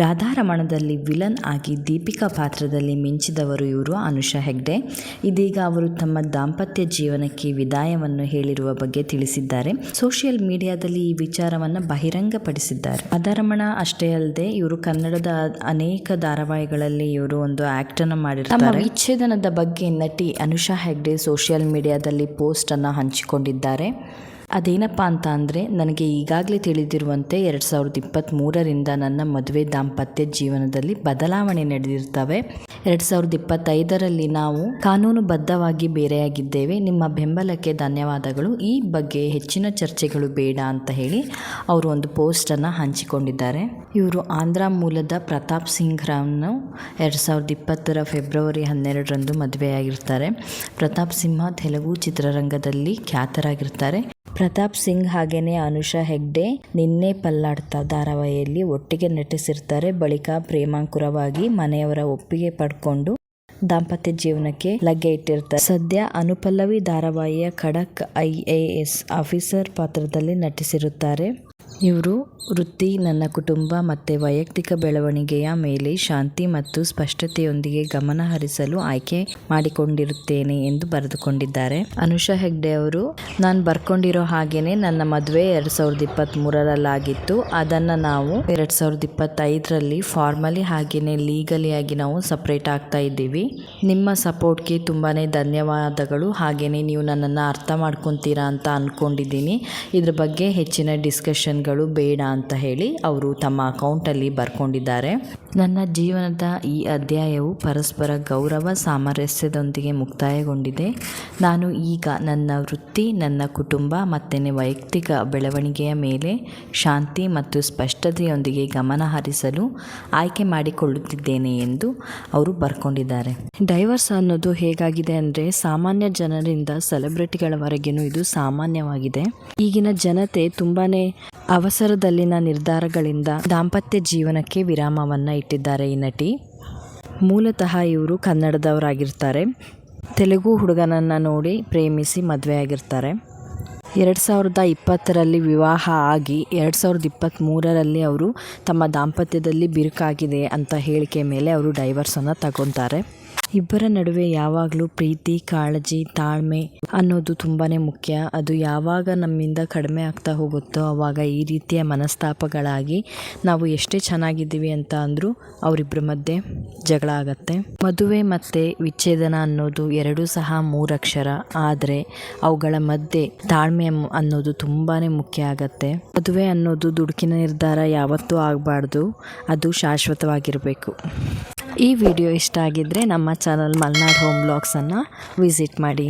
ರಾಧಾರಮಣದಲ್ಲಿ villain ಆಗಿ ದೀಪಿಕಾ ಪಾತ್ರದಲ್ಲಿ ಮಿಂಚಿದವರು ಇವರು ಅನುಷಾ ಹೆಗ್ಡೆ. ಇದೀಗ ಅವರು ತಮ್ಮ ದಾಂಪತ್ಯ ಜೀವನಕ್ಕೆ ವಿದಾಯವನ್ನು ಹೇಳಿರುವ ಬಗ್ಗೆ ತಿಳಿಸಿದ್ದಾರೆ. ಸೋಷಿಯಲ್ ಮೀಡಿಯಾದಲ್ಲಿ ಈ ವಿಚಾರವನ್ನು ಬಹಿರಂಗಪಡಿಸಿದ್ದಾರೆ. ರಾಧಾರಮಣ ಅಷ್ಟೇ ಅಲ್ಲದೆ ಇವರು ಕನ್ನಡದ ಅನೇಕ ಧಾರಾವಾಹಿಗಳಲ್ಲಿ ಇವರು ಒಂದು ಆಕ್ಟ್ ಅನ್ನು ಮಾಡಿರ್ತಾರೆ. ತಮ್ಮ ವಿಚ್ಛೇದನದ ಬಗ್ಗೆ ನಟಿ ಅನುಷಾ ಹೆಗ್ಡೆ ಸೋಷಿಯಲ್ ಮೀಡಿಯಾದಲ್ಲಿ ಪೋಸ್ಟ್ ಅನ್ನು ಹಂಚಿಕೊಂಡಿದ್ದಾರೆ. ಅದೇನಪ್ಪ ಅಂತ ಅಂದರೆ, ನನಗೆ ಈಗಾಗಲೇ ತಿಳಿದಿರುವಂತೆ 2023ರಿಂದ ನನ್ನ ಮದುವೆ ದಾಂಪತ್ಯ ಜೀವನದಲ್ಲಿ ಬದಲಾವಣೆ ನಡೆದಿರ್ತವೆ. 2025ರಲ್ಲಿ ನಾವು ಕಾನೂನುಬದ್ಧವಾಗಿ ಬೇರೆಯಾಗಿದ್ದೇವೆ. ನಿಮ್ಮ ಬೆಂಬಲಕ್ಕೆ ಧನ್ಯವಾದಗಳು. ಈ ಬಗ್ಗೆ ಹೆಚ್ಚಿನ ಚರ್ಚೆಗಳು ಬೇಡ ಅಂತ ಹೇಳಿ ಅವರು ಒಂದು ಪೋಸ್ಟನ್ನು ಹಂಚಿಕೊಂಡಿದ್ದಾರೆ. ಇವರು ಆಂಧ್ರ ಮೂಲದ ಪ್ರತಾಪ್ ಸಿಂಗ್ ರಾವ್ನು 2020ರ ಫೆಬ್ರವರಿ 12ರಂದು ಮದುವೆಯಾಗಿರ್ತಾರೆ. ಪ್ರತಾಪ್ ಸಿಂಹ ತೆಲುಗು ಚಿತ್ರರಂಗದಲ್ಲಿ ಖ್ಯಾತರಾಗಿರ್ತಾರೆ. ಪ್ರತಾಪ್ ಸಿಂಗ್ ಹಾಗೇನೆ ಅನುಷಾ ಹೆಗ್ಡೆ ನಿನ್ನೆ ಪಲ್ಲಾಡ್ತಾ ಧಾರಾವಾಹಿಯಲ್ಲಿ ಒಟ್ಟಿಗೆ ನಟಿಸಿರ್ತಾರೆ. ಬಳಿಕ ಪ್ರೇಮಾಂಕುರವಾಗಿ ಮನೆಯವರ ಒಪ್ಪಿಗೆ ಪಡ್ಕೊಂಡು ದಾಂಪತ್ಯ ಜೀವನಕ್ಕೆ ಲಗ್ಗೆ ಇಟ್ಟಿರ್ತಾರೆ. ಸದ್ಯ ಅನುಪಲ್ಲವಿ ಧಾರಾವಾಹಿಯ ಖಡಕ್ IAS ಆಫೀಸರ್ ಪಾತ್ರದಲ್ಲಿ ನಟಿಸಿರುತ್ತಾರೆ. ಇವರು ವೃತ್ತಿ, ನನ್ನ ಕುಟುಂಬ ಮತ್ತು ವೈಯಕ್ತಿಕ ಬೆಳವಣಿಗೆಯ ಮೇಲೆ ಶಾಂತಿ ಮತ್ತು ಸ್ಪಷ್ಟತೆಯೊಂದಿಗೆ ಗಮನ ಹರಿಸಲು ಆಯ್ಕೆ ಮಾಡಿಕೊಂಡಿರುತ್ತೇನೆ ಎಂದು ಬರೆದುಕೊಂಡಿದ್ದಾರೆ. ಅನುಷಾ ಹೆಗ್ಡೆ ಅವರು, ನಾನು ಬರ್ಕೊಂಡಿರೋ ಹಾಗೇನೆ ನನ್ನ ಮದುವೆ 2023ರಲ್ಲಾಗಿತ್ತು. ಅದನ್ನು ನಾವು 2025ರಲ್ಲಿ ಫಾರ್ಮಲಿ ಹಾಗೇನೆ ಲೀಗಲಿ ಆಗಿ ನಾವು ಸಪ್ರೇಟ್ ಆಗ್ತಾ ಇದ್ದೀವಿ. ನಿಮ್ಮ ಸಪೋರ್ಟ್ಗೆ ತುಂಬಾ ಧನ್ಯವಾದಗಳು. ಹಾಗೇನೆ ನೀವು ನನ್ನನ್ನು ಅರ್ಥ ಮಾಡ್ಕೊತೀರಾ ಅಂತ ಅಂದ್ಕೊಂಡಿದ್ದೀನಿ. ಇದ್ರ ಬಗ್ಗೆ ಹೆಚ್ಚಿನ ಡಿಸ್ಕಷನ್ಗಳು ಬೇಡ ಅಂತ ಹೇಳಿ ಅವರು ತಮ್ಮ ಅಕೌಂಟಲ್ಲಿ ಬರ್ಕೊಂಡಿದ್ದಾರೆ. ನನ್ನ ಜೀವನದ ಈ ಅಧ್ಯಾಯವು ಪರಸ್ಪರ ಗೌರವ ಸಾಮರಸ್ಯದೊಂದಿಗೆ ಮುಕ್ತಾಯಗೊಂಡಿದೆ. ನಾನು ಈಗ ನನ್ನ ವೃತ್ತಿ, ನನ್ನ ಕುಟುಂಬ ಮತ್ತು ವೈಯಕ್ತಿಕ ಬೆಳವಣಿಗೆಯ ಮೇಲೆ ಶಾಂತಿ ಮತ್ತು ಸ್ಪಷ್ಟತೆಯೊಂದಿಗೆ ಗಮನ ಹರಿಸಲು ಆಯ್ಕೆ ಮಾಡಿಕೊಳ್ಳುತ್ತಿದ್ದೇನೆ ಎಂದು ಅವರು ಬರ್ಕೊಂಡಿದ್ದಾರೆ. ಡೈವರ್ಸ್ ಅನ್ನೋದು ಹೇಗಾಗಿದೆ ಅಂದರೆ, ಸಾಮಾನ್ಯ ಜನರಿಂದ ಸೆಲೆಬ್ರಿಟಿಗಳವರೆಗೂ ಇದು ಸಾಮಾನ್ಯವಾಗಿದೆ. ಈಗಿನ ಜನತೆ ತುಂಬಾನೇ ಅವಸರದಲ್ಲಿನ ನಿರ್ಧಾರಗಳಿಂದ ದಾಂಪತ್ಯ ಜೀವನಕ್ಕೆ ವಿರಾಮವನ್ನು ಇಟ್ಟಿದ್ದಾರೆ. ಈ ನಟಿ ಮೂಲತಃ ಇವರು ಕನ್ನಡದವರಾಗಿರ್ತಾರೆ. ತೆಲುಗು ಹುಡುಗನನ್ನು ನೋಡಿ ಪ್ರೇಮಿಸಿ ಮದುವೆಯಾಗಿರ್ತಾರೆ. 2020ರಲ್ಲಿ ವಿವಾಹ ಆಗಿ 2023ರಲ್ಲಿ ಅವರು ತಮ್ಮ ದಾಂಪತ್ಯದಲ್ಲಿ ಬಿರುಕಾಗಿದೆ ಅಂತ ಹೇಳಿಕೆ ಮೇಲೆ ಅವರು ಡೈವರ್ಸನ್ನು ತಗೊತಾರೆ. ಇಬ್ಬರ ನಡುವೆ ಯಾವಾಗಲೂ ಪ್ರೀತಿ, ಕಾಳಜಿ, ತಾಳ್ಮೆ ಅನ್ನೋದು ತುಂಬಾ ಮುಖ್ಯ. ಅದು ಯಾವಾಗ ನಮ್ಮಿಂದ ಕಡಿಮೆ ಆಗ್ತಾ ಹೋಗುತ್ತೋ ಆವಾಗ ಈ ರೀತಿಯ ಮನಸ್ತಾಪಗಳಾಗಿ ನಾವು ಎಷ್ಟೇ ಚೆನ್ನಾಗಿದ್ದೀವಿ ಅಂತ ಅಂದರೂ ಅವರಿಬ್ಬರ ಮಧ್ಯೆ ಜಗಳ ಆಗತ್ತೆ. ಮದುವೆ ಮತ್ತು ವಿಚ್ಛೇದನ ಅನ್ನೋದು ಎರಡೂ ಸಹ 3 ಅಕ್ಷರ. ಆದರೆ ಅವುಗಳ ಮಧ್ಯೆ ತಾಳ್ಮೆ ಅನ್ನೋದು ತುಂಬಾ ಮುಖ್ಯ ಆಗತ್ತೆ. ಮದುವೆ ಅನ್ನೋದು ದುಡುಕಿನ ನಿರ್ಧಾರ ಯಾವತ್ತೂ ಆಗಬಾರ್ದು. ಅದು ಶಾಶ್ವತವಾಗಿರಬೇಕು. ಈ ವಿಡಿಯೋ ಇಷ್ಟ ಆಗಿದ್ದರೆ ನಮ್ಮ ಚಾನಲ್ ಮಲ್ನಾಡ್ ಹೋಮ್ ಬ್ಲಾಗ್ಸನ್ನು ವಿಸಿಟ್ ಮಾಡಿ.